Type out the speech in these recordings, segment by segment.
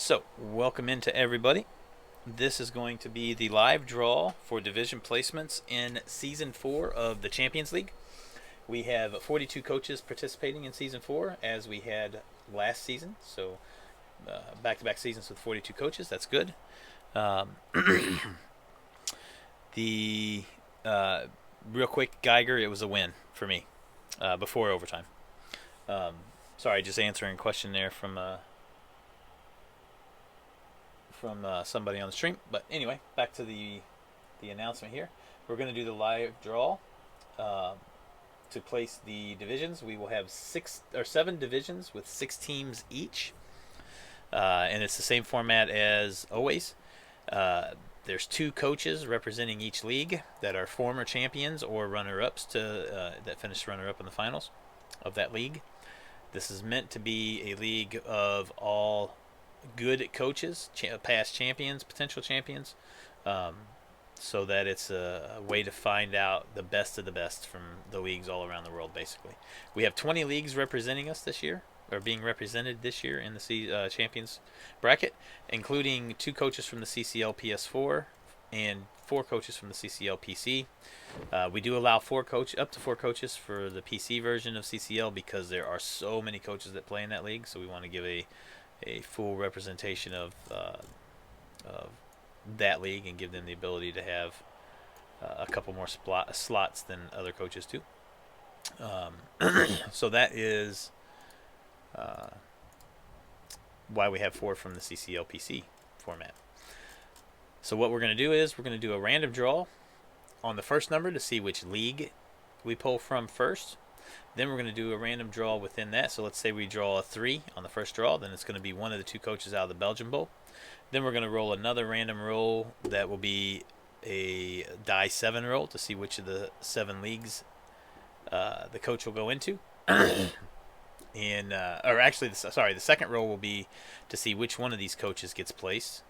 So, welcome into everybody. This is going to be the live draw for division placements in Season 4 of the Champions League. We have 42 coaches participating in Season 4 as we had last season. So, back-to-back seasons with 42 coaches. That's good. The real quick, Geiger, it was a win for me before overtime. Sorry, just answering a question there from somebody on the stream. But anyway, back to the announcement here. We're going to do the live draw to place the divisions. We will have 7 divisions with 6 teams each, and it's the same format as always. There's 2 coaches representing each league that are former champions or runner-ups that finished runner-up in the finals of that league. This is meant to be a league of all good coaches, past champions, potential champions, so that it's a way to find out the best of the best from the leagues all around the world, basically. We have 20 leagues representing us this year, or being represented this year in the Champions bracket, including 2 coaches from the CCL PS4 and 4 coaches from the CCL PC. We do allow up to 4 coaches for the PC version of CCL because there are so many coaches that play in that league, so we want to give a full representation of that league and give them the ability to have a couple more slots than other coaches do. So that is why we have 4 from the CCL PC format. So what we're going to do is we're going to do a random draw on the first number to see which league we pull from first. Then we're going to do a random draw within that. So let's say we draw a 3 on the first draw. Then it's going to be one of the 2 coaches out of the Belgian Bowl. Then we're going to roll another random roll that will be a die 7 roll to see which of the 7 leagues the coach will go into. The second roll will be to see which one of these coaches gets placed,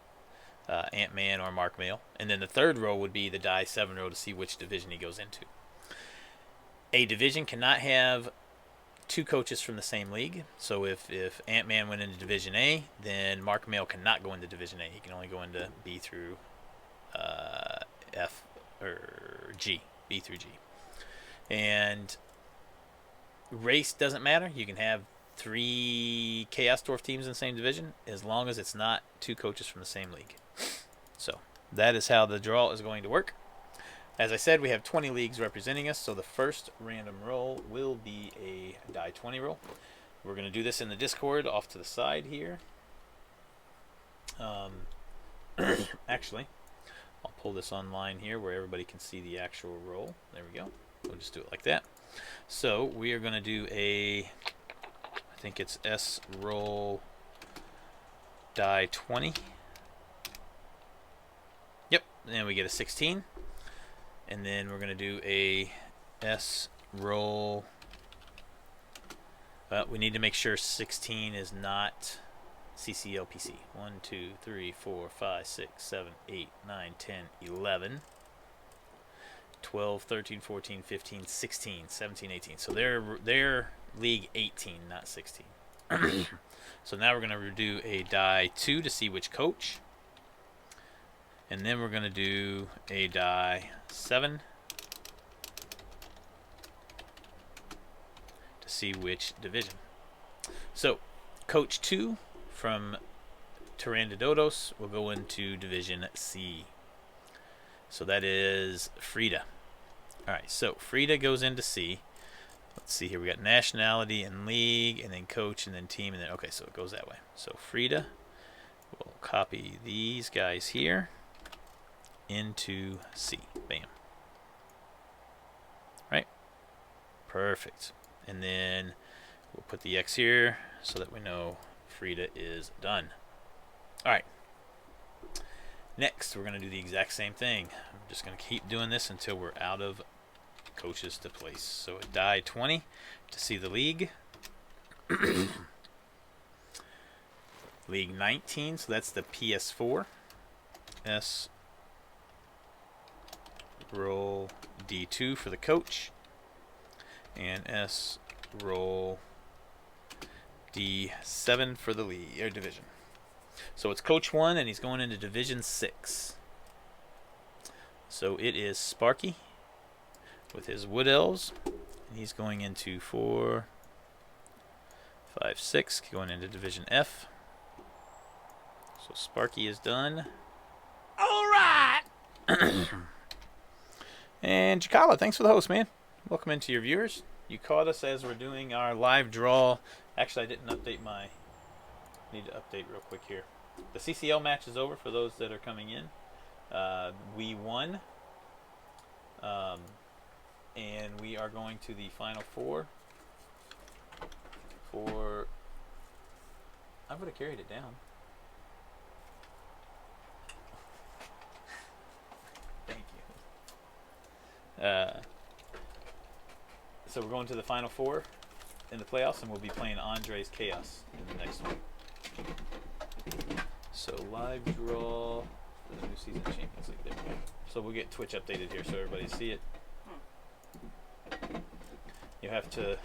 Ant-Man or Mark Mail. And then the third roll would be the die 7 roll to see which division he goes into. A division cannot have 2 coaches from the same league. So if Ant-Man went into Division A, then Mark Mail cannot go into Division A. He can only go into B through F or G. B through G. And race doesn't matter. You can have 3 Chaos Dwarf teams in the same division as long as it's not 2 coaches from the same league. So that is how the draw is going to work. As I said, we have 20 leagues representing us, so the first random roll will be a die 20 roll. We're going to do this in the Discord off to the side here. Actually, I'll pull this online here where everybody can see the actual roll. There we go. We'll just do it like that. So we are going to do I think it's S roll die 20. Yep, and then we get a 16. And then we're going to do a S roll. We need to make sure 16 is not CCL PC. 1, 2, 3, 4, 5, 6, 7, 8, 9, 10, 11, 12, 13, 14, 15, 16, 17, 18. So they're League 18, not 16. So now we're going to do a die 2 to see which coach. And then we're going to do a die 7 to see which division. So, Coach 2 from Tyrannododos will go into Division C. So that is Frida. Alright, so Frida goes into C. Let's see here. We got nationality and league, and then coach, and then team, and then... Okay, so it goes that way. So Frida will copy these guys here into C. Bam. Right? Perfect. And then we'll put the X here so that we know Frida is done. Alright. Next, we're going to do the exact same thing. I'm just going to keep doing this until we're out of coaches to place. So a die 20 to see the league. League 19, so that's the PS4. S roll D2 for the coach, and S roll D7 for the league or division. So it's Coach 1, and he's going into Division 6. So it is Sparky with his Wood Elves. And he's going into 4, 5, 6, going into Division F. So Sparky is done. All right. And Chikala, thanks for the host, man. Welcome into your viewers. You caught us as we're doing our live draw. Actually, I didn't update my... Need to update real quick here. The CCL match is over for those that are coming in. We won. And we are going to the Final Four. I would have carried it down. Thank you. So we're going to the Final Four in the playoffs, and we'll be playing Andre's Chaos in the next one. So live draw for the new season of Champions League. There we go. So we'll get Twitch updated here so everybody see it. You have to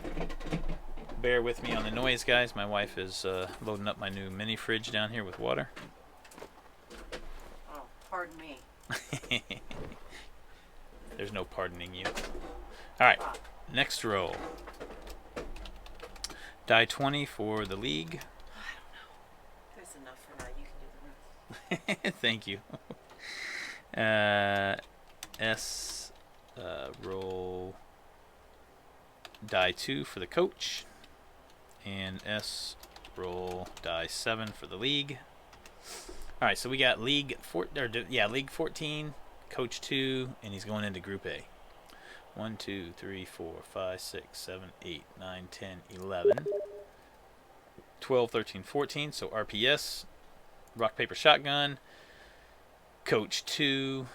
bear with me on the noise, guys. My wife is loading up my new mini fridge down here with water. Oh, pardon me. There's no pardoning you. Alright, next roll. Die 20 for the league. I don't know. That's enough for now. You can do the rest. Thank you. S roll die 2 for the coach, and S roll die 7 for the league. All right, so we got league 14, coach 2, and he's going into Group A. 1, 2, 3, 4, 5, 6, 7, 8, 9, 10, 11, 12, 13, 14. So RPS, rock paper shotgun, coach 2,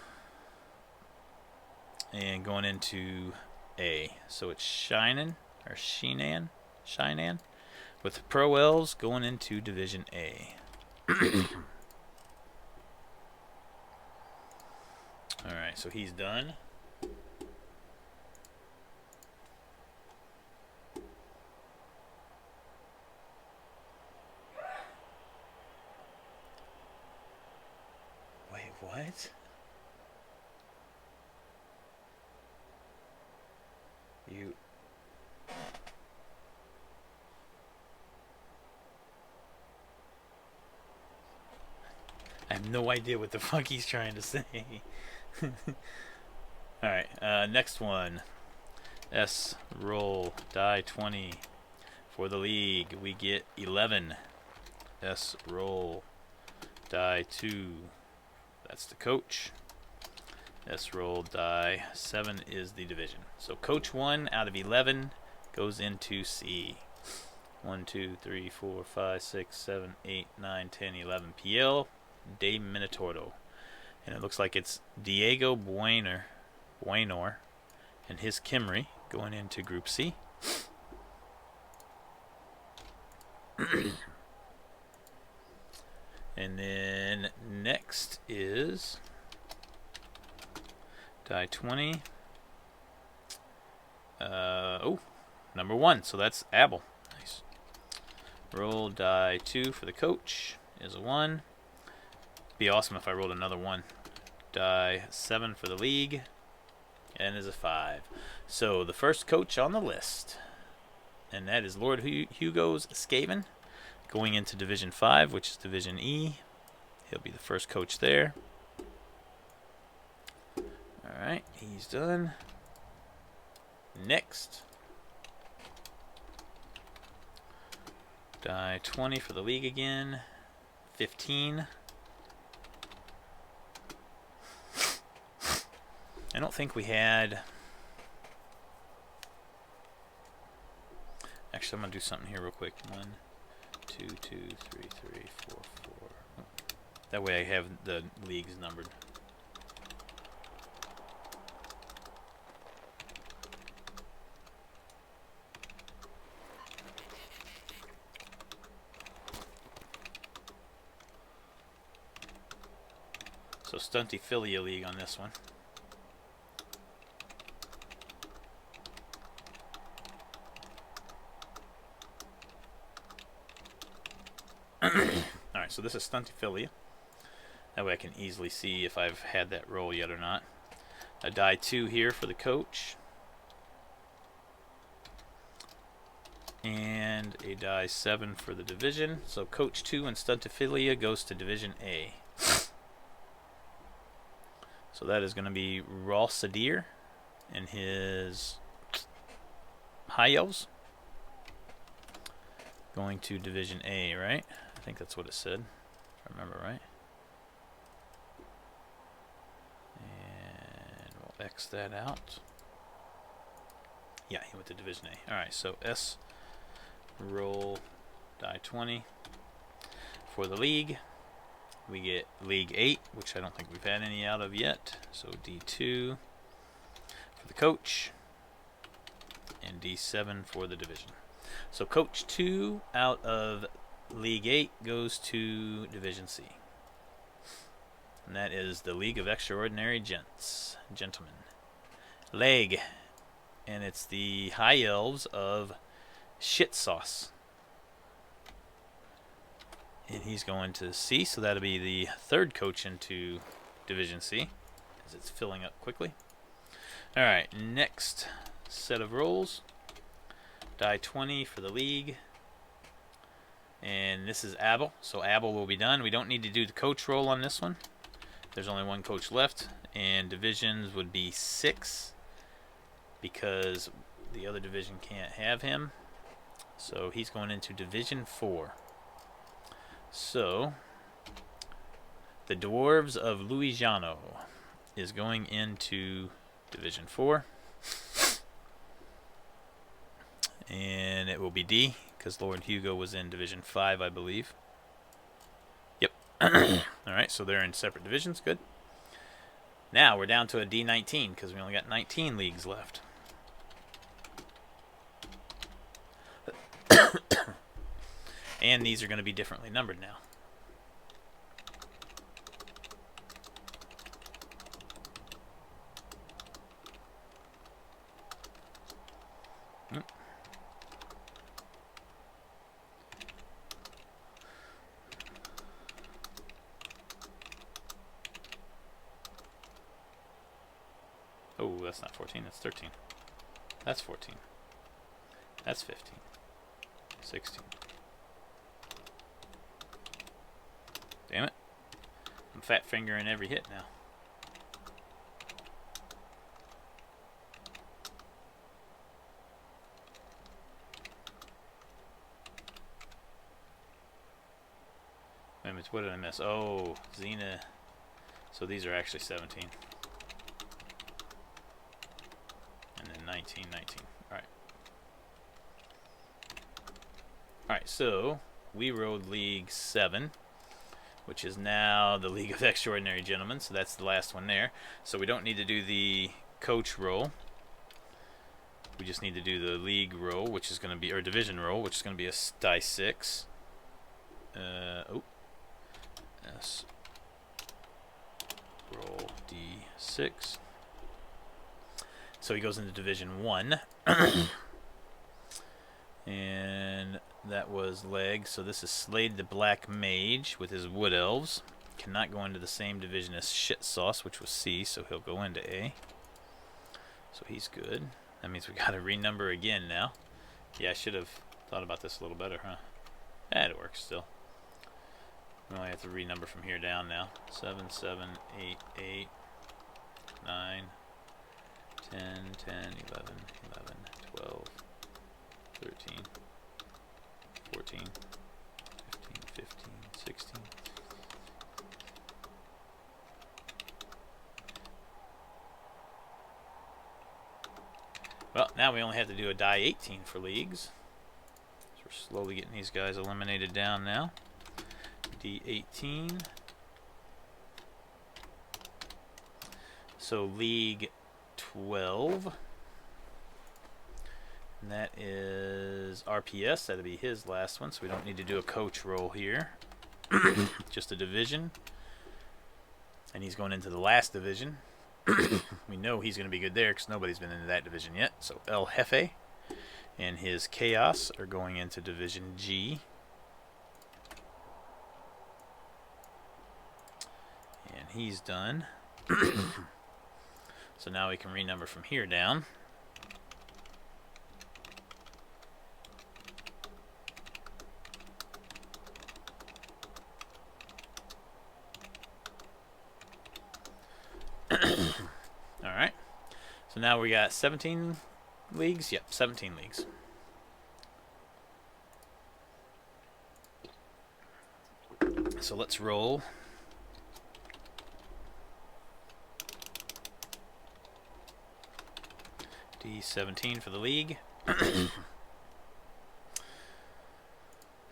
and going into A. So it's Shinan with Pro Elves going into Division A. Alright, so he's done. Wait, what? You... I have no idea what the fuck he's trying to say. Alright, next one. S roll die 20 for the league. We get 11. S roll die 2. That's the coach. S roll die 7 is the division. So coach 1 out of 11 goes into C. 1, 2, 3, 4, 5, 6, 7, 8, 9, 10, 11. PL de Minotauro. And it looks like it's Diego Buenor and his Kimry going into Group C. And then next is die 20. Number 1. So that's Abel. Nice. Roll die 2 for the coach is a 1. Be awesome if I rolled another 1. Die 7 for the league and is a 5. So the first coach on the list, and that is Lord Hugo's Skaven, going into Division 5, which is Division E. He'll be the first coach there. Alright, he's done. Next. Die 20 for the league again. 15. I don't think we had... Actually, I'm going to do something here real quick. 1, 2, 2, 3, 3, 4, 4. That way I have the leagues numbered. So Stuntyphilia League on this one. Alright, So this is Stuntifillia. That way I can easily see if I've had that roll yet or not. A die 2 here for the coach. And a die 7 for the division. So coach 2 and Stuntifillia goes to division A. So that is going to be Ralsadir and his High Elves. Going to division A, right? I think that's what it said, if I remember right. And we'll X that out. Yeah, he went to division A. Alright, so S, roll die 20. For the league, we get League 8, which I don't think we've had any out of yet. So D2 for the coach, and D7 for the division. So coach 2 out of League 8 goes to Division C. And that is the League of Extraordinary Gentlemen. Leg. And it's the High Elves of Shit Sauce. And he's going to C, so that'll be the third coach into Division C, as it's filling up quickly. Alright, next set of rolls. Die 20 for the league. And this is Abel, so Abel will be done. We don't need to do the coach roll on this one. There's only one coach left, and divisions would be 6 because the other division can't have him. So he's going into Division 4. So the Dwarves of Louisiano is going into Division 4. And it will be D, because Lord Hugo was in Division 5, I believe. Yep. Alright, so they're in separate divisions. Good. Now we're down to a D19, because we only got 19 leagues left. And these are going to be differently numbered now. Oh, that's not 14, that's 13. That's 14. That's 15. 16. Damn it. I'm fat fingering every hit now. Wait a minute, what did I miss? Oh, Xena. So these are actually 17. And then 19, 19. Alright. Alright, so we rode League 7, which is now the League of Extraordinary Gentlemen. So that's the last one there. So we don't need to do the coach roll. We just need to do the league roll, which is going to be, or division roll, which is going to be a die 6. S. Roll D6. So he goes into Division 1. And that was Leg. So this is Slade the Black Mage with his Wood Elves. Cannot go into the same division as Shit Sauce, which was C, so he'll go into A. So he's good. That means we gotta renumber again now. Yeah, I should have thought about this a little better, huh? It works still. We only have to renumber from here down now. 7, 7, 8, 8, 9, 10, 10, 11, 11, 12, 13, 14, 15, 15, 16. Well, now we only have to do a die 18 for leagues. So we're slowly getting these guys eliminated down now. D18. So League 12. And that is RPS. That'll be his last one, so we don't need to do a coach roll here. Just a division. And he's going into the last division. We know he's going to be good there because nobody's been into that division yet. So El Jefe and his Chaos are going into Division G. he's done. So now we can renumber from here down. Alright. So now we got 17 leagues? Yep, 17 leagues. So let's roll. D17 for the league. Ay,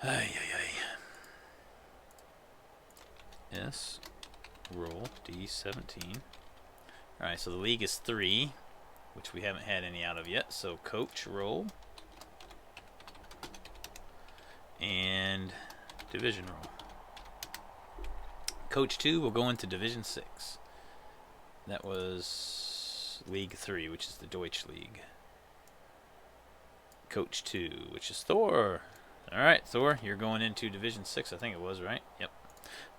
ay, ay. Yes. Roll D17. Alright, so the league is 3, which we haven't had any out of yet. So coach roll. And division roll. Coach 2 will go into Division 6. That was League 3, which is the Deutsch League. Coach 2, which is Thor. Alright, Thor, you're going into Division 6, I think it was, right? Yep.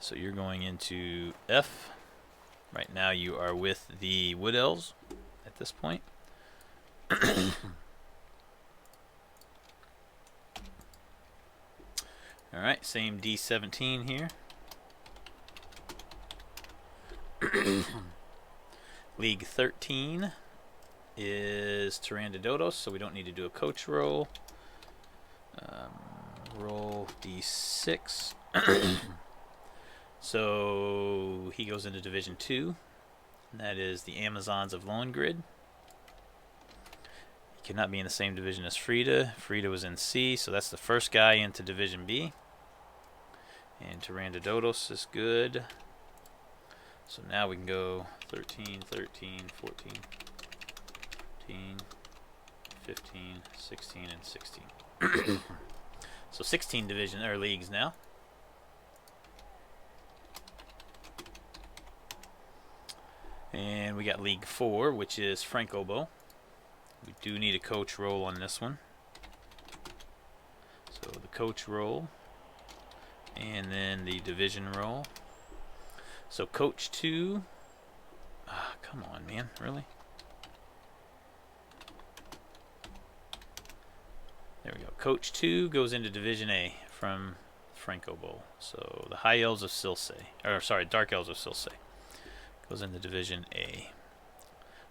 So you're going into F. Right now you are with the Wood Elves at this point. Alright, same D17 here. League 13 is Tyrannododos, so we don't need to do a coach roll. Roll D6. So he goes into Division 2. And that is the Amazons of Lohengrin. He cannot be in the same division as Frida. Frida was in C, so that's the first guy into Division B. And Tyrannododos is good. So now we can go 13, 13, 14, 15, 15, 16, and 16. So 16 division or leagues now. And we got League 4, which is Frankobo. We do need a coach roll on this one. So the coach roll. And then the division roll. So coach 2. Ah, come on, man. Really? There we go. Coach 2 goes into Division A from Frankobo. So the High Elves of Silsei. Or, sorry, Dark Elves of Silsei. Goes into Division A.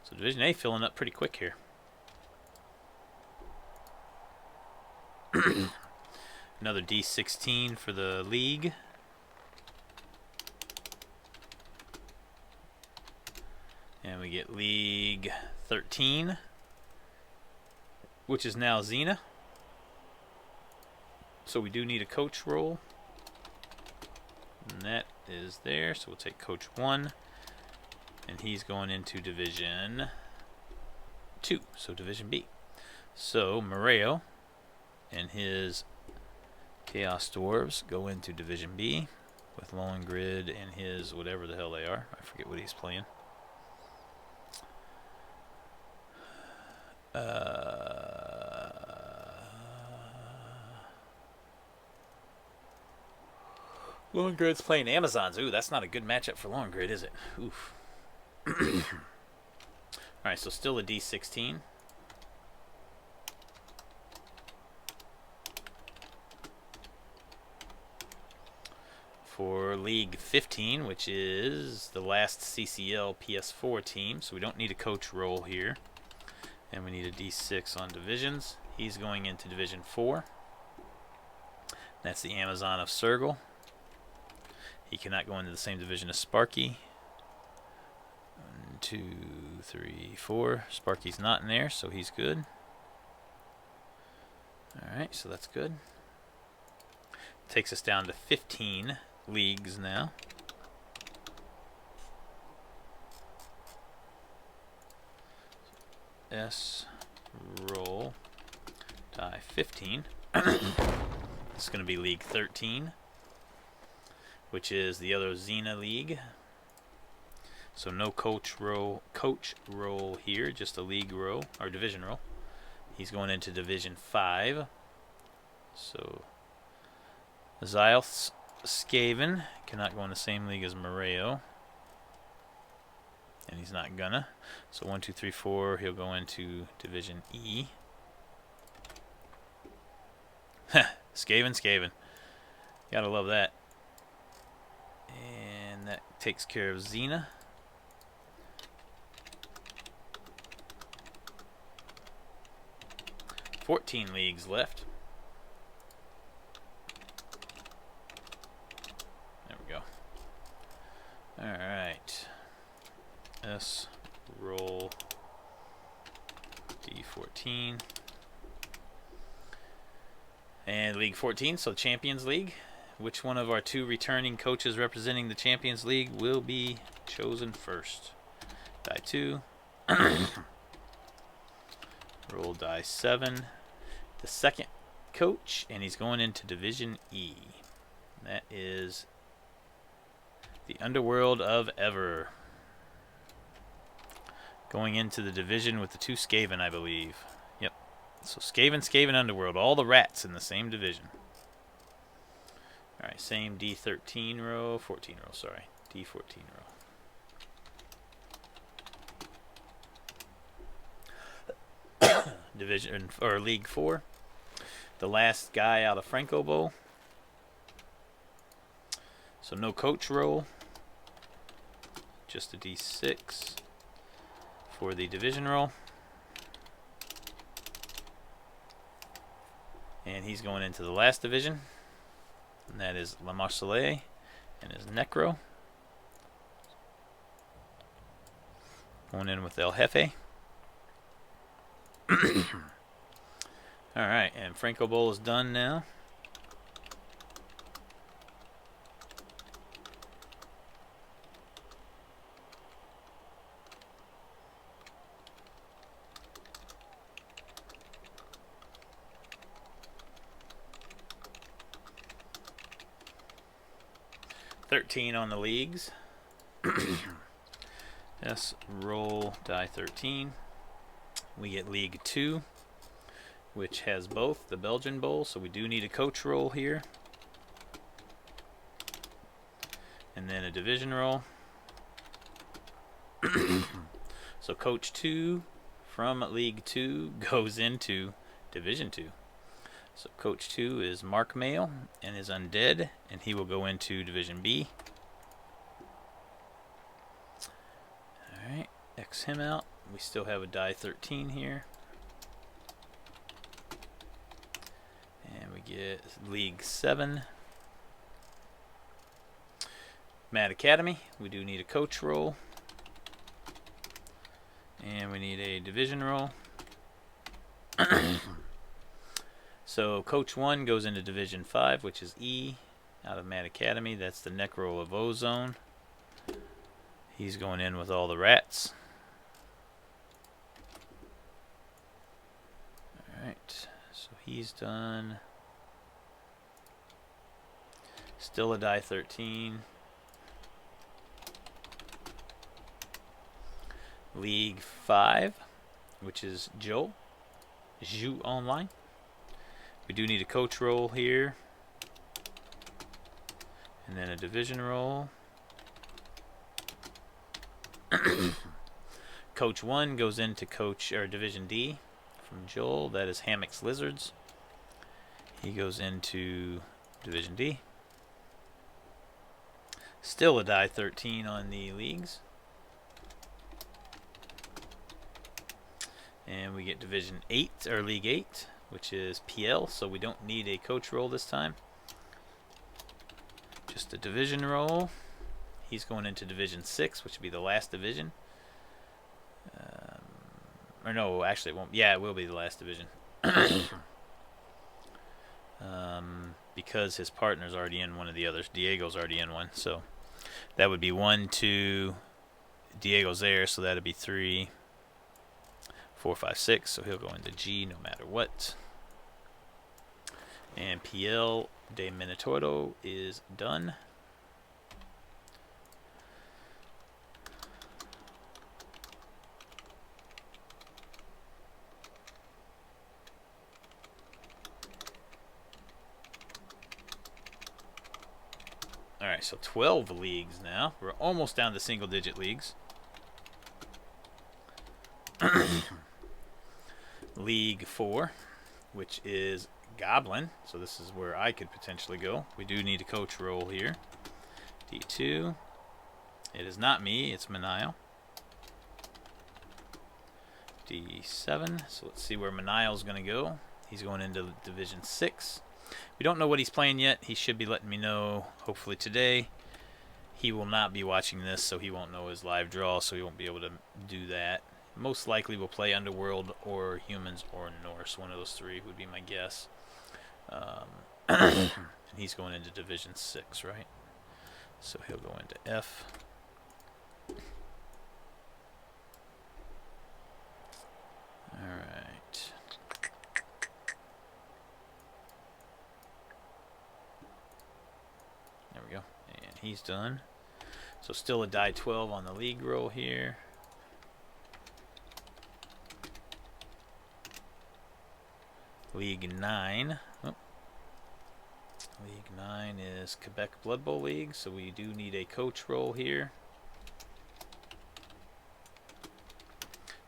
So Division A filling up pretty quick here. Another D16 for the league. And we get League 13, which is now Xena. So we do need a coach roll. And that is there. So we'll take Coach 1. And he's going into Division 2. So Division B. So Moreo and his Chaos Dwarves go into Division B with Lohengrin and his whatever the hell they are. I forget what he's playing. Lohengrin's playing Amazons. Ooh, that's not a good matchup for Lohengrin, is it? Oof. Alright, so still a D16. For League 15, which is the last CCL PS4 team, so we don't need a coach roll here. And we need a D6 on divisions. He's going into Division 4. That's the Amazon of Sergal. He cannot go into the same division as Sparky. 1, 2, 3, 4. Sparky's not in there, so he's good. Alright, so that's good. Takes us down to 15 leagues now. S roll die 15. It's going to be League 13, which is the other Xena League. So no coach roll here, just a league roll or division roll. He's going into Division 5. So Xylth Skaven cannot go in the same league as Moreo. and he's not gonna. So 1, 2, 3, 4. He'll go into Division E. Skaven. Gotta love that. And that takes care of Xena. $14 leagues left. There we go. Alright. S roll D14. And League 14, so Champions League. Which one of our 2 returning coaches representing the Champions League will be chosen first? Die 2. Roll die 7. The second coach, and he's going into Division E. That is the Underworld of Ever. Going into the division with the 2 Skaven, I believe. Yep. So Skaven, Underworld. All the rats in the same division. Alright, same D13 row. 14 row, sorry. D14 row. Division, or League 4. The last guy out of Franco Bowl. So no coach roll. Just a D6 for the division roll. And he's going into the last division. And that is La Marseillaise and his Necro. Going in with El Jefe. Alright, and Franco Bowl is done now. $13 on the leagues. Yes, roll die 13. We get League 2, which has both the Belgian Bowl, so we do need a coach roll here. And then a division roll. So coach 2 from League 2 goes into Division 2. So coach 2 is Mark Mail and is Undead, and he will go into Division B. Alright, X him out. We still have a die 13 here. And we get League 7. Mad Academy. We do need a coach roll. And we need a division roll. So coach 1 goes into Division 5, which is E, out of Mad Academy. That's the Necro of Ozone. He's going in with all the rats. Alright, so he's done. Still a die 13. League 5, which is Joe Online. We do need a coach roll here. And then a division roll. Coach 1 goes into Division D from Joel. That is Hammock's Lizards. He goes into Division D. Still a die 13 on the leagues. And we get Division 8, or League 8, which is PL, so we don't need a coach roll this time. Just a division roll. He's going into Division 6, which would be the last division. Or no, actually it won't. Yeah, it will be the last division. Because his partner's already in one of the others. Diego's already in one, so that would be 1, 2. Diego's there, so that would be 3, 4, 5, 6. So he'll go into G no matter what. And PL de Minotoro is done. Alright, so 12 leagues now. We're almost down to single-digit leagues. League 4, which is Goblin. So this is where I could potentially go. We do need a coach roll here. D2. It is not me, it's Manile. D7. So let's see where Manile's going to go. He's going into Division 6. We don't know what he's playing yet. He should be letting me know hopefully today. He will not be watching this, so he won't know his live draw, so he won't be able to do that. Most likely we'll play Underworld or Humans or Norse. One of those three would be my guess. And he's going into Division 6, right? So he'll go into F. Alright. There we go. And he's done. So still a die 12 on the league roll here. League 9. Oh. League 9 is Quebec Blood Bowl League, so we do need a coach roll here.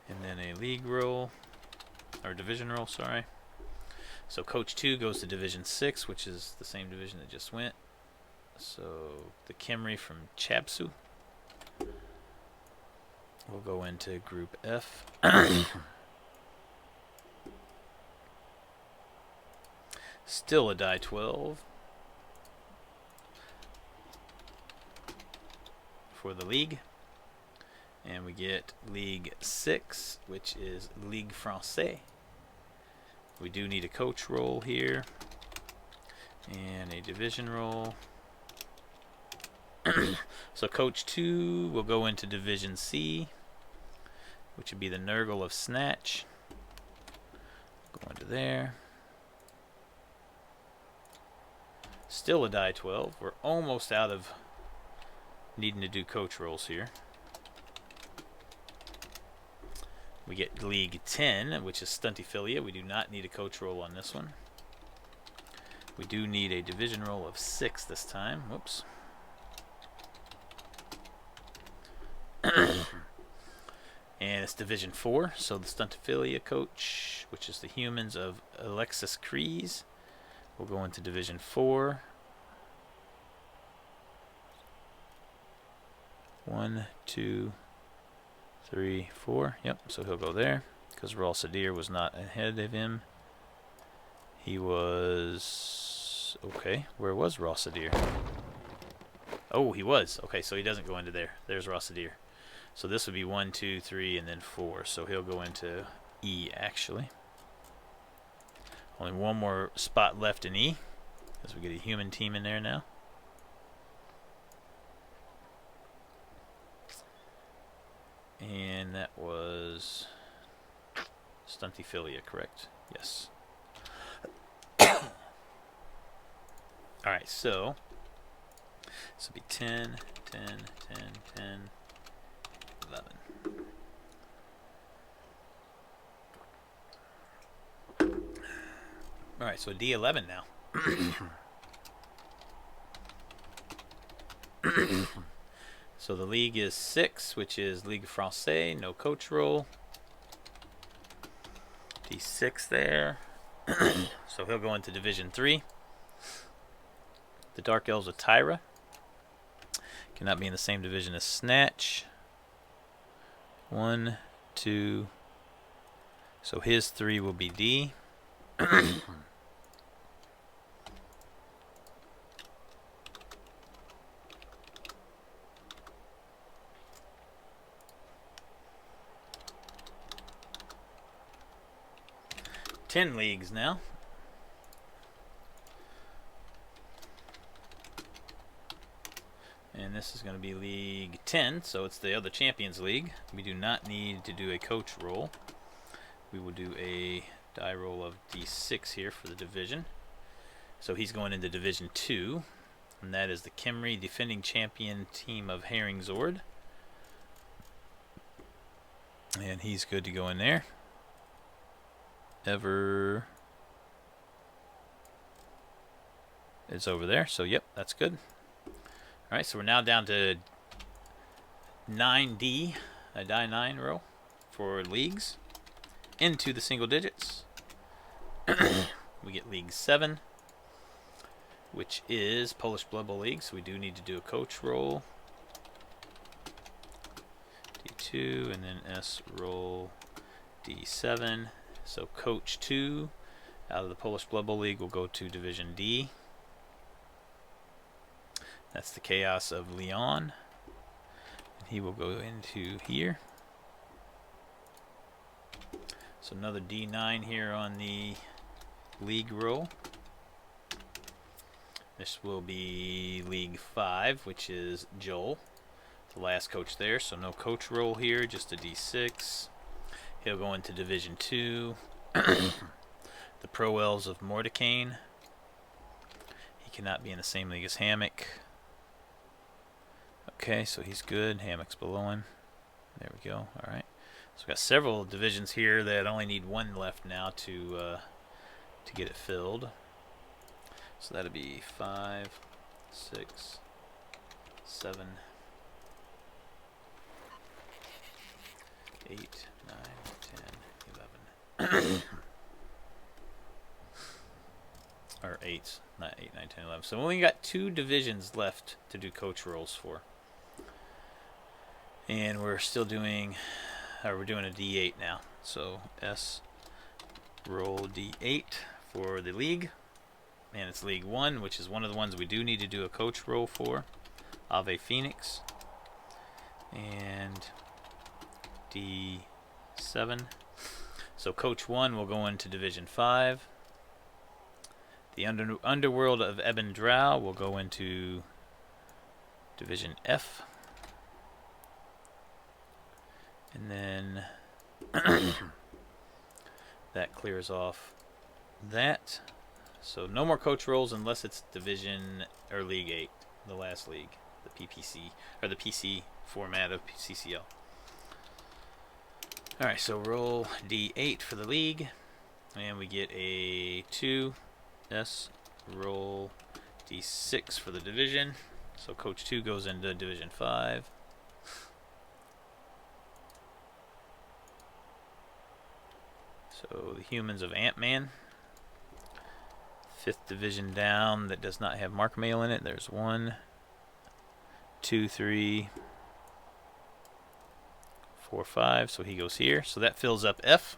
And then a league roll, or division roll, sorry. So coach 2 goes to Division 6, which is the same division that just went. So the Kimry from Chapsu will go into Group F. Still a die 12 for the league. And we get League 6, which is Ligue Française. We do need a coach roll here. And a division roll. So coach 2 will go into Division C, which would be the Nurgle of Snatch. Go into there. Still a die 12. We're almost out of needing to do coach rolls here. We get League 10, which is Stuntyphilia. We do not need a coach roll on this one. We do need a division roll of 6 this time. Whoops. And it's Division 4, so the Stuntyphilia coach, which is the Humans of Alexis Kreese, will go into Division 4. 1, 2, 3, 4. Yep, so he'll go there because Raul Sadir was not ahead of him. He was... Okay, where was Raul Sadir? Oh, he was. Okay, so he doesn't go into there. There's Raul Sadir. So this would be 1, 2, 3, and then 4. So he'll go into E, actually. Only one more spot left in E, as we get a human team in there now. And that was Stuntyphilia, correct? Yes. Alright, so this will be 10, 10, 10, 10, 11. Alright, so D11 now. So the league is 6, which is Ligue Française, no coach roll. D6 there. So he'll go into Division 3. The Dark Elves of Tyra. Cannot be in the same division as Snatch. 1, 2. So his 3 will be D. 10 leagues now. And this is going to be League 10, so it's the other Champions League. We do not need to do a coach roll. We will do a die roll of D6 here for the division. So he's going into Division 2, and that is the Kimry defending champion team of Herringzord. And he's good to go in there. Ever is over there, so yep, that's good. Alright, so we're now down to 9D, a die 9 row for leagues into the single digits. We get League 7, which is Polish Blood Bowl League, so we do need to do a coach roll. D2, and then S roll D7. So coach 2 out of the Polish Blood Bowl League will go to Division D. That's the Chaos of Leon. And he will go into here. So another D9 here on the league roll. This will be League 5, which is Joel, the last coach there. So no coach roll here, just a D6. He'll go into Division 2. The Pro Elves of Mordecane. He cannot be in the same league as Hammock. Okay, so he's good. Hammock's below him. There we go. All right. So we've got several divisions here that only need one left now to get it filled. So that'll be 5, 6, 7, 8, 9, 10, 11. Or 8, not 8, 9, 10, 11. So we only got 2 divisions left to do coach rolls for. And we're still doing, we're doing a D8 now. So S roll D8 for the league. And it's League 1, which is one of the ones we do need to do a coach roll for. Ave Phoenix. And D7. So coach 1 will go into Division 5. The Underworld of Ebon Drow will go into Division F. And then that clears off that. So no more coach rolls unless it's Division or League 8, the last league, the PPC, or the PC format of CCL. Alright, so roll D8 for the league, and we get a 2. S roll D6 for the division. So coach 2 goes into Division 5. So the Humans of Ant-Man. 5th division down that does not have Mark Mail in it. There's 1, 2, 3, 4, 5. So he goes here. So that fills up F.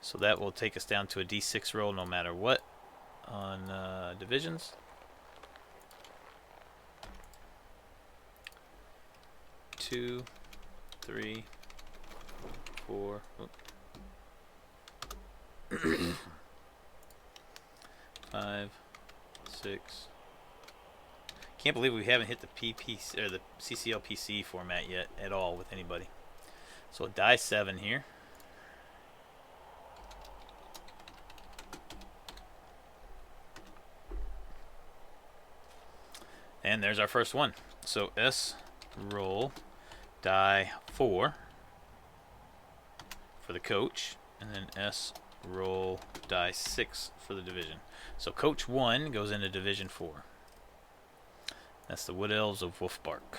So that will take us down to a D6 roll no matter what on divisions. Two, 3, 4. 5, 6. Can't believe we haven't hit the PP or the CCL PC format yet at all with anybody. So die 7 here. And there's our first one. So S roll die 4 for the coach, and then S roll die 6 for the division. So coach 1 goes into Division 4. That's the Wood Elves of Wolfbark.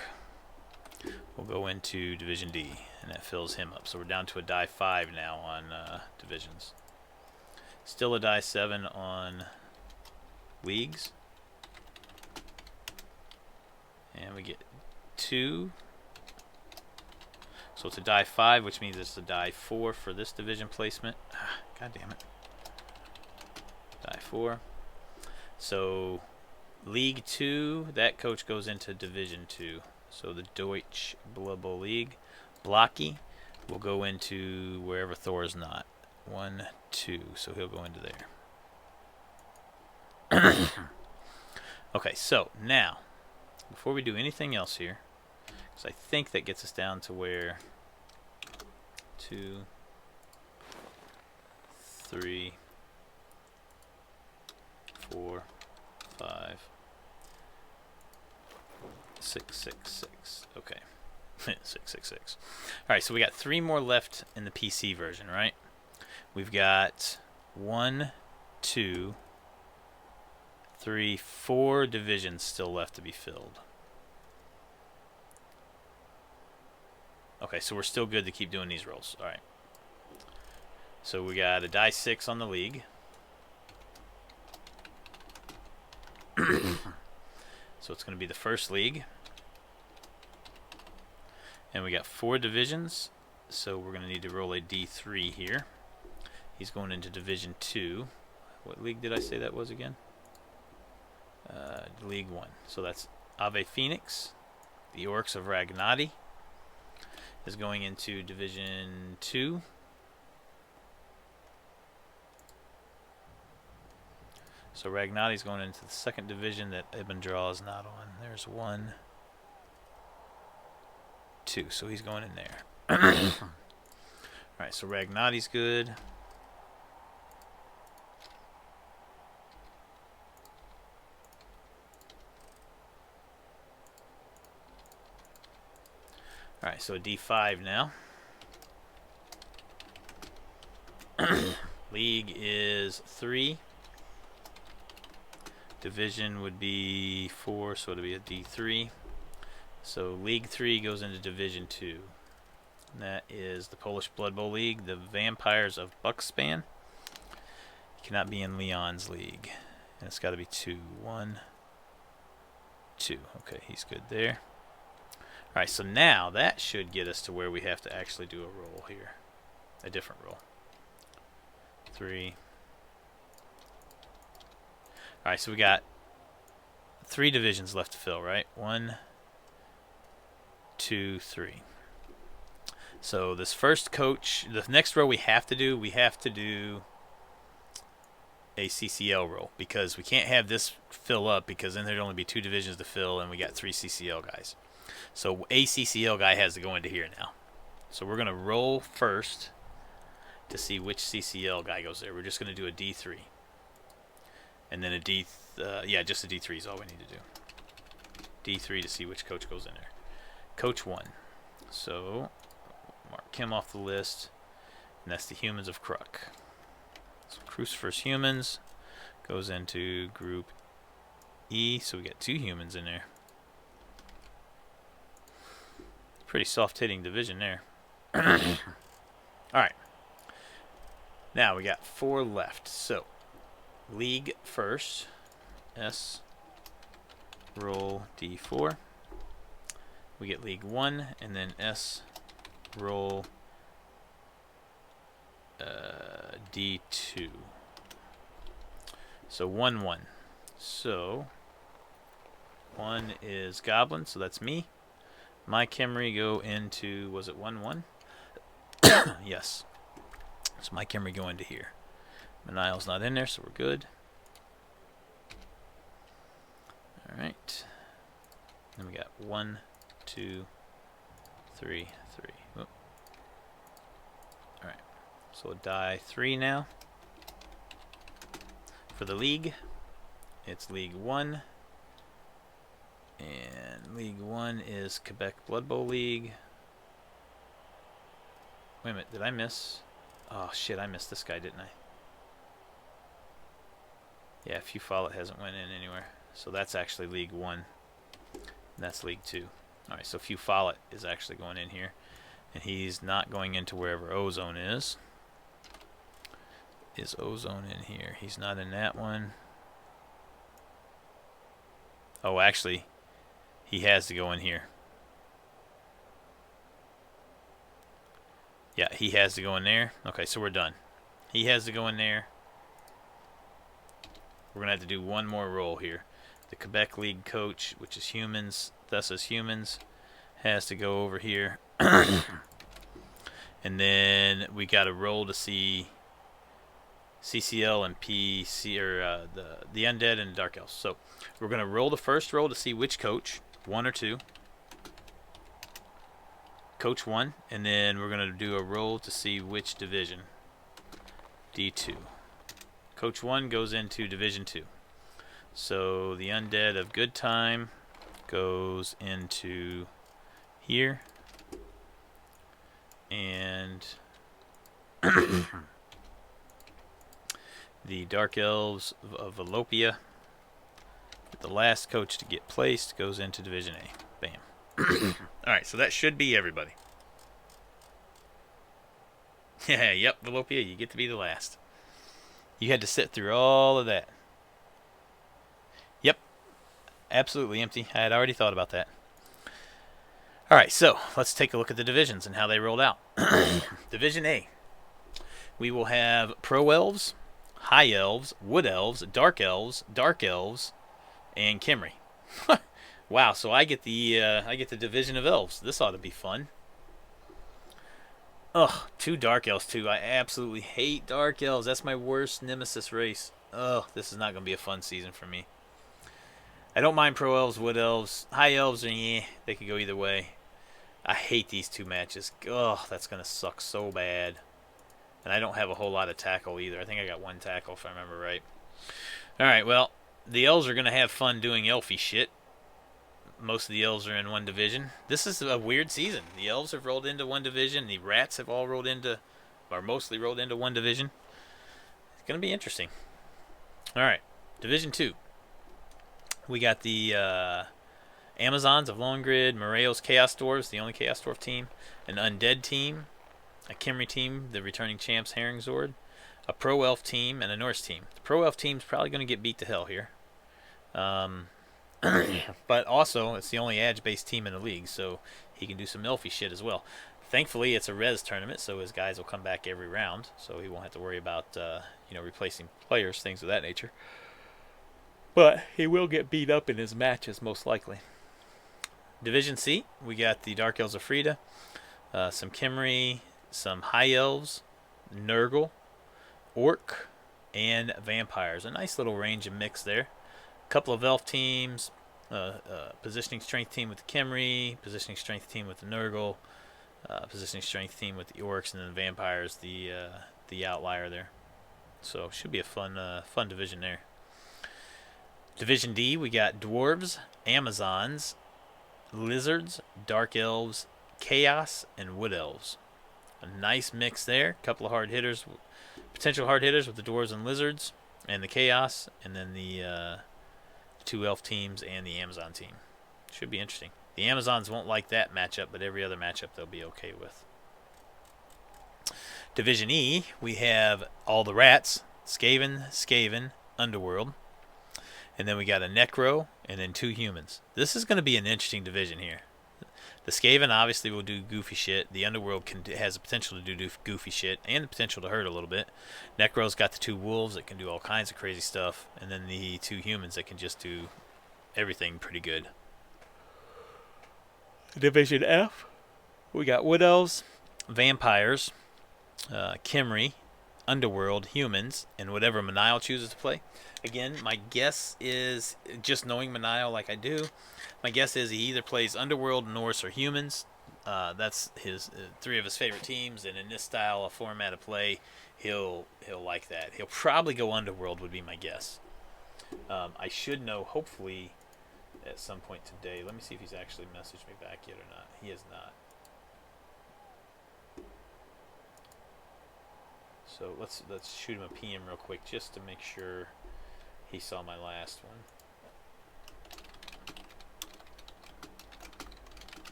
We'll go into Division D, and that fills him up. So we're down to a die 5 now on divisions. Still a die 7 on leagues. And we get 2. So it's a die 5, which means it's a die 4 for this division placement. God damn it. Die 4. So League 2, that coach goes into Division 2. So the Deutsch Blood Bowl League. Blocky will go into wherever Thor is not. 1, 2. So he'll go into there. Okay, so now, before we do anything else here, because I think that gets us down to where 2, 3, 4, 5, 6, 6, 6. Okay. 6, 6, 6. Alright, so we got 3 more left in the PC version, right? We've got 1, 2, 3, 4 divisions still left to be filled. Okay, so we're still good to keep doing these rolls. All right. So we got a die 6 on the league. So it's going to be the first league. And we got 4 divisions. So we're going to need to roll a D3 here. He's going into Division 2. What league did I say that was again? League 1. So that's Ave Phoenix. The Orcs of Ragnati is going into Division 2. So Ragnati's going into the second division that Ibn Draw is not on. There's 1, 2. So he's going in there. Alright, so Ragnati's good. Alright, so D5 now. League is 3. Division would be 4, so it'll be a D3. So League 3 goes into Division 2. And that is the Polish Blood Bowl League, the Vampires of Buckspan. It cannot be in Leon's league. And it's got to be 2. 1, 2. Okay, he's good there. Alright, so now that should get us to where we have to actually do a roll here. A different roll. 3. Alright, so we got 3 divisions left to fill, right? 1, 2, 3. So this first coach, the next row we have to do a CCL roll, because we can't have this fill up, because then there'd only be 2 divisions to fill and we got 3 CCL guys. So a CCL guy has to go into here now. So we're going to roll first to see which CCL guy goes there. We're just going to do a D3. And then a just a D3 is all we need to do. D3 to see which coach goes in there. Coach 1. So mark him off the list. And that's the Humans of Kruk. So Cruciferous Humans goes into Group E. So we got 2 humans in there. Pretty soft-hitting division there. Alright. Now we got 4 left. So League first. S. Roll D4. We get League 1, and then S. Roll D2. So 1, 1. So 1 is Goblin, so that's me. My Khemri go into, was it 1, 1? Yes. So my Khemri go into here. Manile's not in there, so we're good. Alright. Then we got 1, 2, 3, 3. Oh. Alright. So a die 3 now. For the league, it's League 1. And League 1 is Quebec Blood Bowl League. Wait a minute, did I miss? Oh shit, I missed this guy, didn't I? Yeah, Few Follett hasn't went in anywhere. So that's actually League 1. And that's League 2. Alright, so Few Follett is actually going in here. And he's not going into wherever Ozone is. Is Ozone in here? He's not in that one. Oh, actually, he has to go in here. Yeah, he has to go in there. Okay, so we're done. He has to go in there. We're going to have to do one more roll here. The Quebec League coach, which is humans, thus as humans, has to go over here. And then we got to roll to see CCL and PC, or the Undead and Dark Elves. So we're going to roll the first roll to see which coach, 1 or 2. Coach 1, and then we're going to do a roll to see which division. D2. Coach 1 goes into Division 2. So the Undead of Good Time goes into here. And the Dark Elves of Volopia, the last coach to get placed, goes into Division A. Bam. Alright, so that should be everybody. Yeah, yep, Volopia, you get to be the last. You had to sit through all of that. Yep, absolutely empty. I had already thought about that. All right, so let's take a look at the divisions and how they rolled out. Division A. We will have Pro Elves, High Elves, Wood Elves, Dark Elves, and Kimry. Wow, so I get the division of elves. This ought to be fun. Ugh, 2 Dark Elves too. I absolutely hate Dark Elves. That's my worst nemesis race. Ugh, this is not going to be a fun season for me. I don't mind Pro Elves, Wood Elves. High Elves, they could go either way. I hate these 2 matches. Ugh, that's going to suck so bad. And I don't have a whole lot of tackle either. I think I got 1 tackle if I remember right. Alright, well, the elves are going to have fun doing elfy shit. Most of the elves are in one division. This is a weird season. The elves have rolled into one division. The rats have all rolled into, or mostly rolled into one division. It's going to be interesting. Alright, Division 2. We got the Amazons of Lone Grid, Moreo's Chaos Dwarves, the only Chaos Dwarf team, an Undead team, a Kimry team, the returning champs Herringzord, a Pro Elf team, and a Norse team. The Pro Elf team's probably going to get beat to hell here. But also, it's the only Edge-based team in the league, so he can do some elfy shit as well. Thankfully, it's a res tournament, so his guys will come back every round, so he won't have to worry about replacing players, things of that nature. But he will get beat up in his matches, most likely. Division C, we got the Dark Elves of Frida, some Kimry, some High Elves, Nurgle, Orc, and Vampires. A nice little range of mix there. A couple of Elf teams, positioning strength team with the Kimry, positioning strength team with the Nurgle, positioning strength team with the Orcs, and then the Vampires, the outlier there. So should be a fun division there. Division D, we got Dwarves, Amazons, Lizards, Dark Elves, Chaos, and Wood Elves. A nice mix there. A couple of hard hitters, potential hard hitters with the Dwarves and Lizards, and the Chaos, and then the 2 Elf teams and the Amazon team. Should be interesting. The Amazons won't like that matchup, but every other matchup they'll be okay with. Division E, we have all the rats, Skaven, Underworld. And then we got a Necro, and then 2 humans. This is going to be an interesting division here. The Skaven obviously will do goofy shit. The Underworld has the potential to do goofy shit and the potential to hurt a little bit. Necro's got the 2 wolves that can do all kinds of crazy stuff. And then the 2 humans that can just do everything pretty good. Division F, we got Wood Elves, Vampires, Kimry, Underworld, humans, and whatever Manile chooses to play. Again, my guess is, just knowing Manile like I do, my guess is he either plays Underworld, Norse, or humans. That's his 3 of his favorite teams, and in this style of format of play, he'll like that. He'll probably go Underworld, would be my guess. I should know, hopefully, at some point today. Let me see if he's actually messaged me back yet or not. He has not. So let's shoot him a PM real quick just to make sure he saw my last one.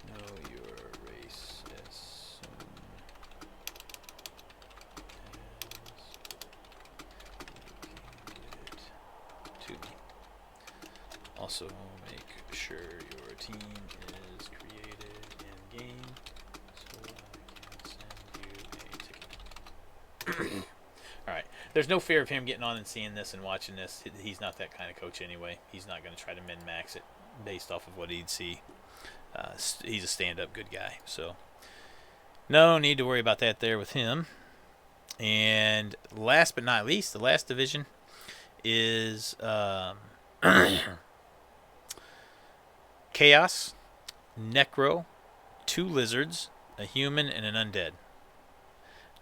Know your race as soon as you can get it to me. Also, make sure your team is created in game so I can send you a ticket. Alright, there's no fear of him getting on and seeing this and watching this. He's not that kind of coach anyway. He's not going to try to min-max it based off of what he'd see. He's a stand-up good guy, so no need to worry about that there with him. And last but not least, the last division is Chaos, Necro, 2 Lizards, a human, and an Undead.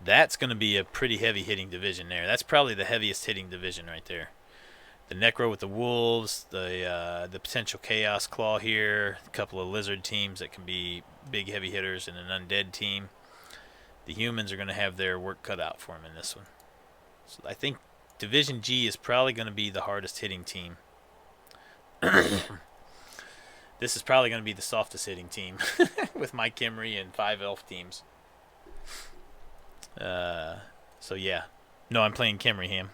That's going to be a pretty heavy hitting division there. That's probably the heaviest hitting division right there. The Necro with the Wolves, the potential Chaos Claw here, a couple of Lizard teams that can be big heavy hitters, and an Undead team. The humans are going to have their work cut out for them in this one. So I think Division G is probably going to be the hardest hitting team. This is probably going to be the softest hitting team with my Kimry and 5 Elf teams. So yeah, no, I'm playing Khemri Ham.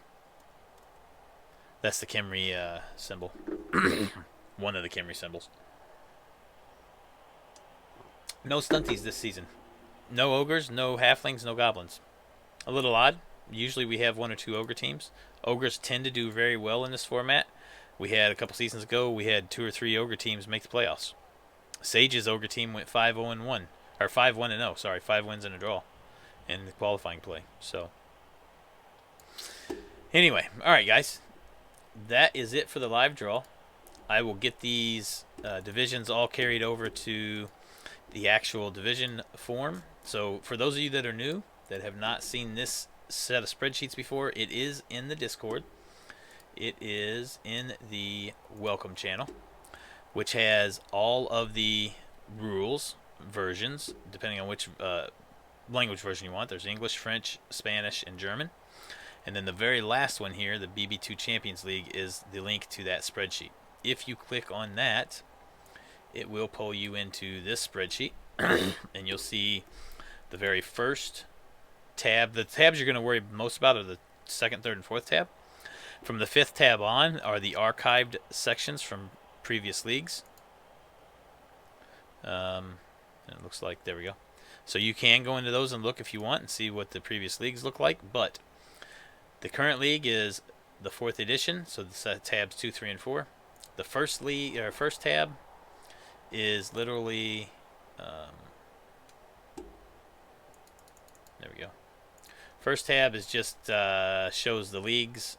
That's the Khemri symbol. One of the Khemri symbols. No stunties this season. No ogres, no halflings, no goblins. A little odd. Usually we have 1 or 2 ogre teams. Ogres tend to do very well in this format. We had a couple seasons ago, we had 2 or 3 ogre teams make the playoffs. Sage's ogre team went 5-0-1, or 5-1-0. Sorry, 5 wins and a draw in the qualifying play. So anyway, all right, guys, that is it for the live draw. I will get these divisions all carried over to the actual division form. So for those of you that are new, that have not seen this set of spreadsheets before, it is in the Discord. It is in the welcome channel, which has all of the rules versions, depending on which language version you want. There's English, French, Spanish, and German. And then the very last one here, the BB2 Champions League, is the link to that spreadsheet. If you click on that, it will pull you into this spreadsheet, and you'll see the very first tab. The tabs you're going to worry most about are the second, third, and fourth tab. From the fifth tab on are the archived sections from previous leagues. It looks like, there we go. So you can go into those and look if you want and see what the previous leagues look like, but the current league is the 4th edition, so the tabs 2, 3, and 4. The first league, or first tab, is literally there we go. First tab is just shows the leagues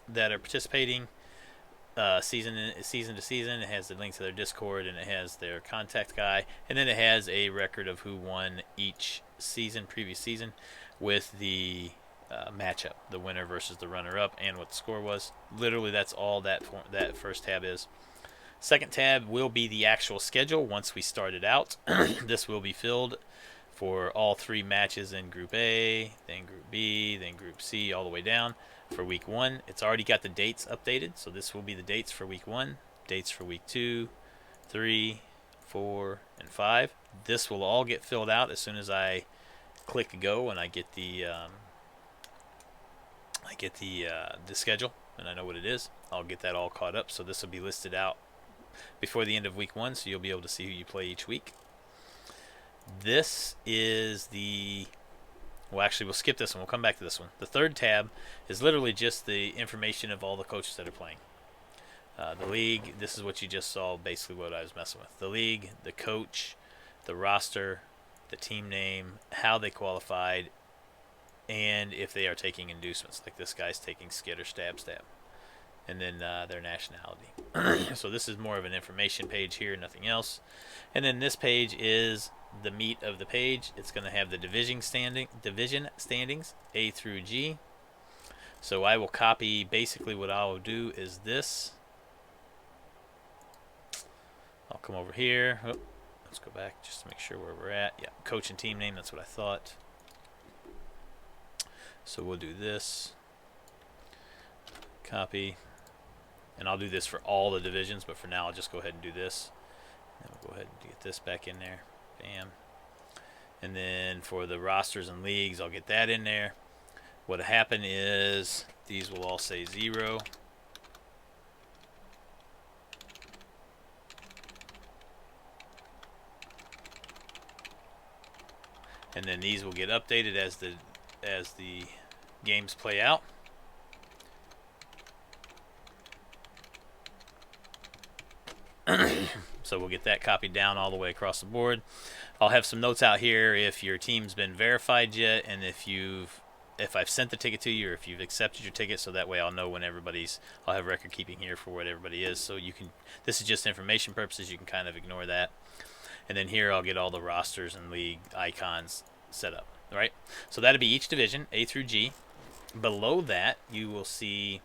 that are participating season to season. It has the link to their Discord, and it has their contact guy, and then it has a record of who won each season, previous season, with the matchup, the winner versus the runner-up, and what the score was. Literally, that's all that first tab is. Second tab will be the actual schedule once we start it out. This will be filled for all 3 matches in Group A, then Group B, then Group C, all the way down for Week 1. It's already got the dates updated, so this will be the dates for Week 1, dates for Week 2, 3, 4, and 5. This will all get filled out as soon as I click go and I get the schedule and I know what it is. I'll get that all caught up, so this will be listed out before the end of Week 1, so you'll be able to see who you play each week. This is the... Well, actually, we'll skip this one. We'll come back to this one. The third tab is literally just the information of all the coaches that are playing. The league, this is what you just saw, basically what I was messing with. The league, the coach, the roster, the team name, how they qualified, and if they are taking inducements, like this guy's taking skid or stab, and then their nationality. So this is more of an information page here, nothing else. And then this page is the meat of the page. It's going to have the division standings, A through G. So I will copy, basically what I will do is this. I'll come over here. Oh, let's go back just to make sure where we're at. Yeah, coach and team name, that's what I thought. So we'll do this. Copy. And I'll do this for all the divisions, but for now I'll just go ahead and do this. And we'll go ahead and get this back in there. Bam. And then for the rosters and leagues, I'll get that in there. What'll happen is these will all say 0. And then these will get updated as the games play out. So we'll get that copied down all the way across the board. I'll have some notes out here if your team's been verified yet, and if I've sent the ticket to you, or if you've accepted your ticket, so that way I'll know when I'll have record keeping here for what everybody is. So you can, this is just information purposes, you can kind of ignore that. And then here I'll get all the rosters and league icons set up. All right, so that'll be each division, A through G. Below that, you will see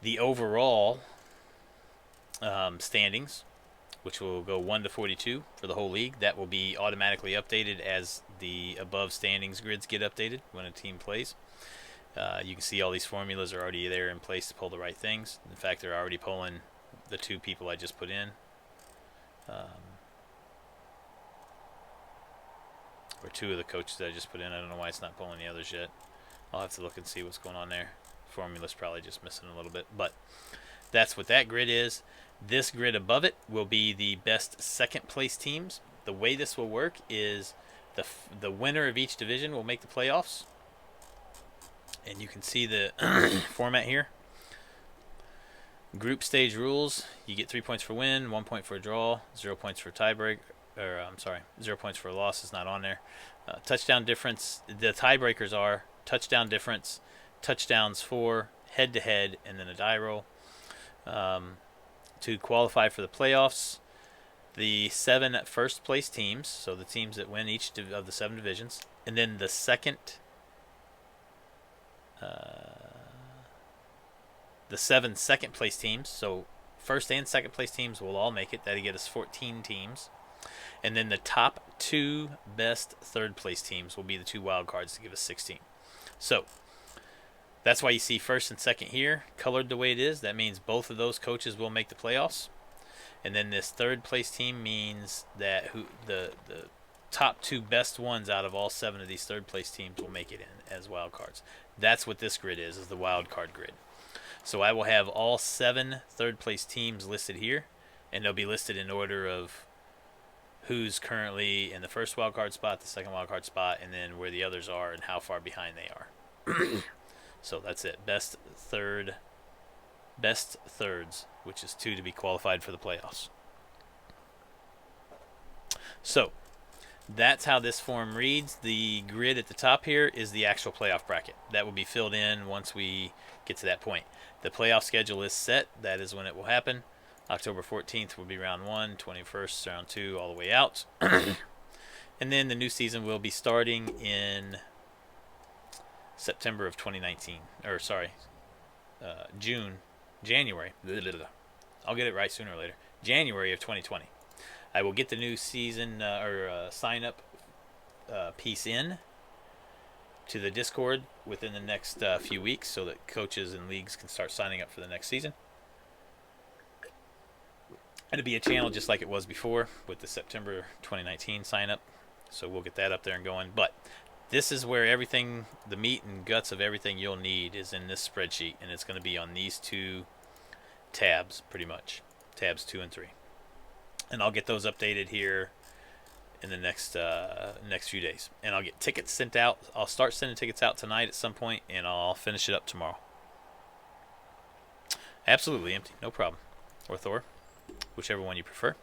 the overall standings, which will go 1 to 42 for the whole league. That will be automatically updated as the above standings grids get updated when a team plays. You can see all these formulas are already there in place to pull the right things. In fact, they're already pulling the 2 people I just put in. or 2 of the coaches that I just put in. I don't know why it's not pulling the others yet. I'll have to look and see what's going on there. Formula's probably just missing a little bit, but that's what that grid is. This grid above it will be the best second place teams. The way this will work is the winner of each division will make the playoffs. And you can see the format here. Group stage rules: you get 3 points for win, 1 point for a draw, 0 points for tiebreak, or 0 points for a loss is not on there. Touchdown difference: the tiebreakers are touchdown difference, touchdowns for, head-to-head, and then a die roll. To qualify for the playoffs, the 7 first place teams, so the teams that win each of the 7 divisions, and then the the 7 second place teams, so first and second place teams will all make it. That'll get us 14 teams. And then the top 2 best third place teams will be the 2 wild cards to give us 16. So that's why you see first and second here colored the way it is. That means both of those coaches will make the playoffs. And then this third place team means that the top 2 best ones out of all 7 of these third place teams will make it in as wild cards. That's what this grid is the wild card grid. So I will have all 7 third place teams listed here, and they'll be listed in order of who's currently in the first wild card spot, the second wild card spot, and then where the others are and how far behind they are. So that's it. Best thirds, which is 2 to be qualified for the playoffs. So that's how this form reads. The grid at the top here is the actual playoff bracket. That will be filled in once we get to that point. The playoff schedule is set. That is when it will happen. October 14th will be round 1, 21st round 2, all the way out. And then the new season will be starting in September of 2019. Or January. I'll get it right sooner or later. January of 2020. I will get the new season sign up piece in to the Discord within the next few weeks so that coaches and leagues can start signing up for the next season. It'll be a channel just like it was before with the September 2019 sign up. So we'll get that up there and going. But this is where everything, the meat and guts of everything you'll need is in this spreadsheet. And it's going to be on these 2 tabs pretty much. Tabs 2 and 3. And I'll get those updated here in the next few days. And I'll get tickets sent out. I'll start sending tickets out tonight at some point, and I'll finish it up tomorrow. Absolutely empty, no problem. Or Thor, whichever one you prefer.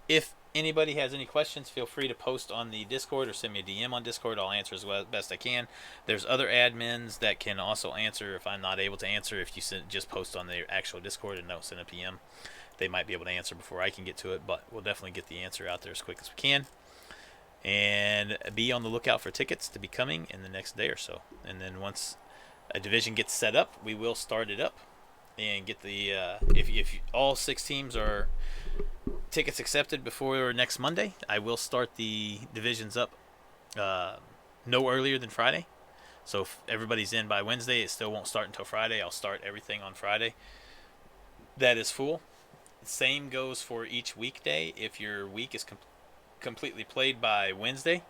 If anybody has any questions, feel free to post on the Discord or send me a DM on Discord. I'll answer as best I can. There's other admins that can also answer if I'm not able to answer. If you just post on the actual Discord and don't send a PM, they might be able to answer before I can get to it, but we'll definitely get the answer out there as quick as we can. And be on the lookout for tickets to be coming in the next day or so. And then once a division gets set up, we will start it up and get the if all 6 teams are tickets accepted before next Monday, I will start the divisions up no earlier than Friday. So if everybody's in by Wednesday, it still won't start until Friday. I'll start everything on Friday. That is full. Same goes for each weekday. If your week is completely played by Wednesday,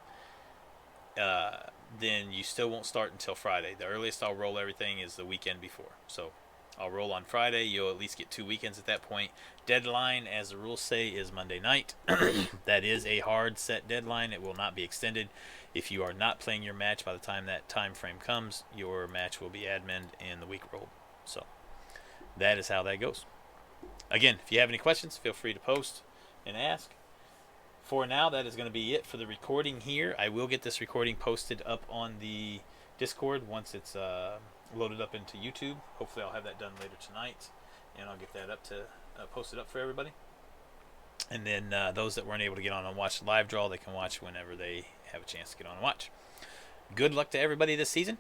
then you still won't start until Friday. The earliest I'll roll everything is the weekend before. So I'll roll on Friday. You'll at least get 2 weekends at that point. Deadline, as the rules say, is Monday night. That is a hard set deadline. It will not be extended. If you are not playing your match by the time that time frame comes, your match will be admin and the week rolled. So that is how that goes. Again, if you have any questions, feel free to post and ask. For now, that is going to be it for the recording here. I will get this recording posted up on the Discord once it's loaded up into YouTube. Hopefully I'll have that done later tonight, and I'll get that up to posted up for everybody. And then those that weren't able to get on and watch the live draw, they can watch whenever they have a chance to get on and watch. Good luck to everybody this season,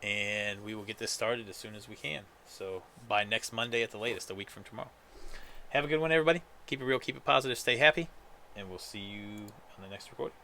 and we will get this started as soon as we can. So by next Monday at the latest, a week from tomorrow. Have a good one, everybody. Keep it real, keep it positive, stay happy, and we'll see you on the next recording.